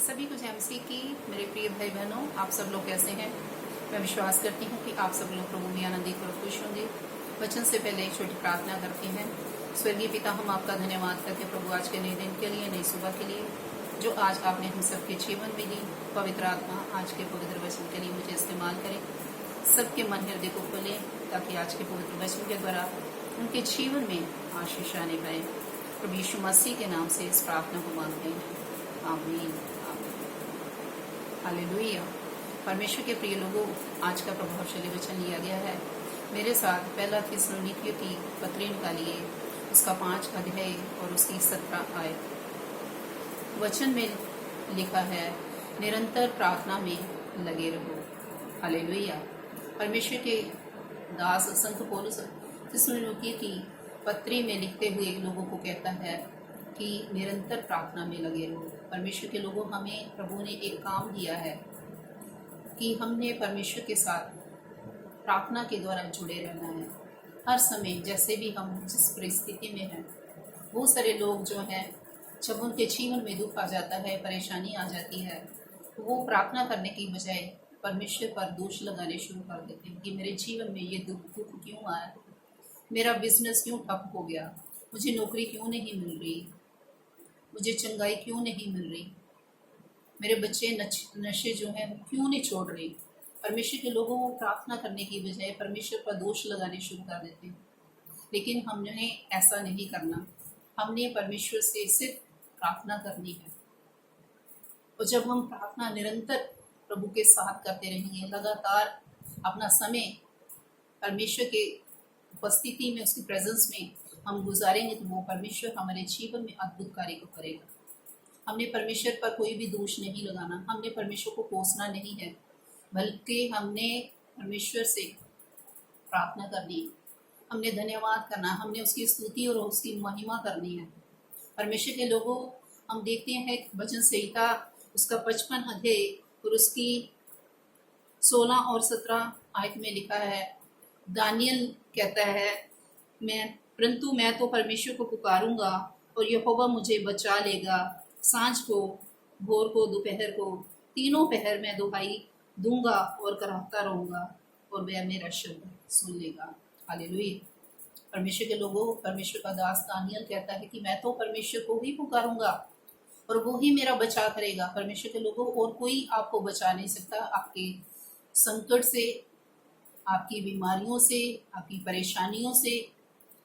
सभी कुछ एमसी की मेरे प्रिय भाई बहनों, आप सब लोग कैसे हैं। मैं विश्वास करती हूँ कि आप सब लोग प्रभु में आनंदित और खुश होंगे। वचन से पहले एक छोटी प्रार्थना करते हैं। स्वर्गीय पिता, हम आपका धन्यवाद करते प्रभु आज के नए दिन के लिए, नई सुबह के लिए जो आज आपने हम सबके जीवन में दी। पवित्र आत्मा आज के पवित्र वचन के लिए मुझे इस्तेमाल करें, सबके मन हृदय को खोलें ताकि आज के पवित्र वचन के द्वारा उनके जीवन में आशीष आने पाए। प्रभु यीशु मसीह के नाम से इस प्रार्थना को मांगते हैं, आमीन। हालेलुया। परमेश्वर के प्रिय लोगों, आज का प्रभावशाली वचन लिया गया है। मेरे साथ पहला थिस्सलुनीकियों की पत्री निकालिए, उसका 5 अध्याय और उसकी 17 आयत। वचन में लिखा है, निरंतर प्रार्थना में लगे रहो। हालेलुया। परमेश्वर के दास संत पौलुस थिस्सलुनीकियों की पत्री में लिखते हुए लोगों को कहता है कि निरंतर प्रार्थना में लगे रहो। परमेश्वर के लोगों, हमें प्रभु ने एक काम दिया है कि हमने परमेश्वर के साथ प्रार्थना के द्वारा जुड़े रहना है। हर समय जैसे भी हम जिस परिस्थिति में हैं, बहुत सारे लोग जो हैं, जब उनके जीवन में दुख आ जाता है, परेशानी आ जाती है, तो वो प्रार्थना करने की बजाय परमेश्वर पर दोष लगाने शुरू कर देते हैं कि मेरे जीवन में ये दुख क्यों आया, मेरा बिजनेस क्यों ठप हो गया, मुझे नौकरी क्यों नहीं मिल रही, मुझे चंगाई क्यों नहीं मिल रही, मेरे बच्चे नशे जो हैं क्यों नहीं छोड़ रहे। परमेश्वर के लोगों को प्रार्थना करने की बजाय परमेश्वर पर दोष लगाने शुरू कर देते हैं। लेकिन हमने ऐसा नहीं करना। हमने परमेश्वर से सिर्फ प्रार्थना करनी है। और जब हम प्रार्थना निरंतर प्रभु के साथ करते रहेंगे, लगातार अपना समय परमेश्वर के उपस्थिति में, उसकी प्रेजेंस में हम गुजारेंगे, तो वो परमेश्वर हमारे जीवन में अद्भुत कार्य को करेगा। हमने परमेश्वर पर कोई भी दोष नहीं लगाना, हमने परमेश्वर को कोसना नहीं है, बल्कि हमने परमेश्वर से प्रार्थना करनी है, हमने धन्यवाद करना, हमने उसकी स्तुति और उसकी महिमा करनी है। परमेश्वर के लोगों, हम देखते हैं वचन संहिता उसका 55 अध्याय और उसकी 16 और 17 आयत में लिखा है, दानियल कहता है, परंतु मैं तो परमेश्वर को पुकारूंगा और यहोवा मुझे बचा लेगा। सांझ को, भोर को, दोपहर को, तीनों पहर में दुहाई दूंगा और कराहता रहूंगा और वह मेरा शब्द सुन लेगा। हालेलुया। परमेश्वर के लोगों, परमेश्वर का दास दानियल कहता है कि मैं तो परमेश्वर को ही पुकारूंगा और वो ही मेरा बचाव करेगा। परमेश्वर के लोगों, और कोई आपको बचा नहीं सकता आपके संकट से, आपकी बीमारियों से, आपकी परेशानियों से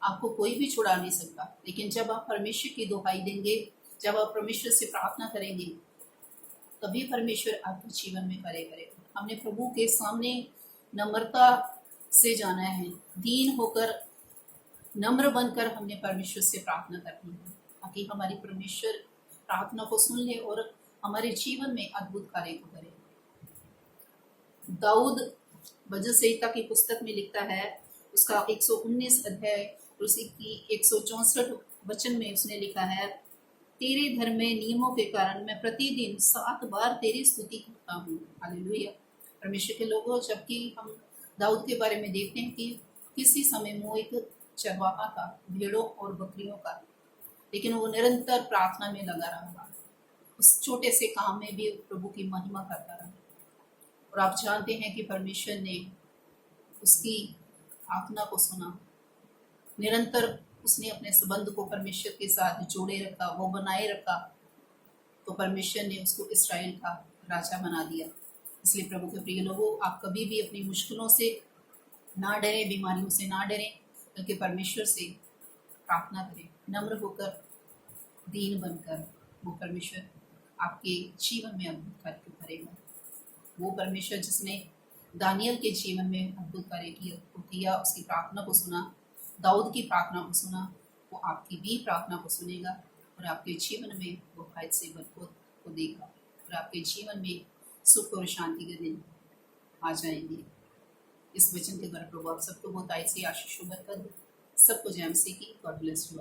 आपको कोई भी छुड़ा नहीं सकता। लेकिन जब आप परमेश्वर की दुहाई देंगे, जब आप परमेश्वर से प्रार्थना करेंगे, तभी परमेश्वर आपके जीवन में करेगा। हमने प्रभु के सामने नम्रता से जाना है, दीन होकर, नम्र बनकर हमने परमेश्वर से प्रार्थना करनी है, ताकि हमारी परमेश्वर प्रार्थना को सुन ले और हमारे जीवन में अद्भुत कार्य को करे। दाऊद भजन संहिता की पुस्तक में लिखता है, उसका 119 अध्याय और उसकी 164 वचन में उसने लिखा है, तेरे धर्ममय नियमों के कारण मैं प्रतिदिन 7 बार तेरी स्तुति करता हूँ। हालेलुया। परमेश्वर के लोगों, जबकि हम दाऊद के बारे में देखते हैं कि किसी समय वो एक चरवाहा था, भेड़ों और बकरियों का, लेकिन वो निरंतर प्रार्थना में लगा रहा, उस छोटे से काम में भी प्रभु की महिमा करता रहा। और आप जानते हैं कि परमेश्वर ने उसकी प्रार्थना को सुना, निरंतर उसने अपने संबंध को परमेश्वर के साथ जोड़े रखा, वो बनाए रखा, तो परमेश्वर ने उसको इस्राएल का राजा बना दिया। इसलिए प्रभु के प्रिय लोगों, आप कभी भी अपनी मुश्किलों से ना डरें, बीमारियों से ना डरें, बल्कि परमेश्वर से प्रार्थना करें, नम्र होकर, दीन बनकर। वो परमेश्वर आपके जीवन में अद्भुत कार्य करेगा। वो परमेश्वर जिसने दानियल के जीवन में अद्भुत कार्य किया, उसकी प्रार्थना को सुना, दाऊद की प्रार्थना को सुना, वो आपकी भी प्रार्थना को सुनेगा और आपके जीवन में वो फायदे से बरकत को देगा और आपके जीवन में सुख और शांति के दिन आ जाएंगे। इस वचन के द्वारा प्रभु आप सबको बहुत आय से आशीष बरकत, सबको जय मसीह की। God bless you.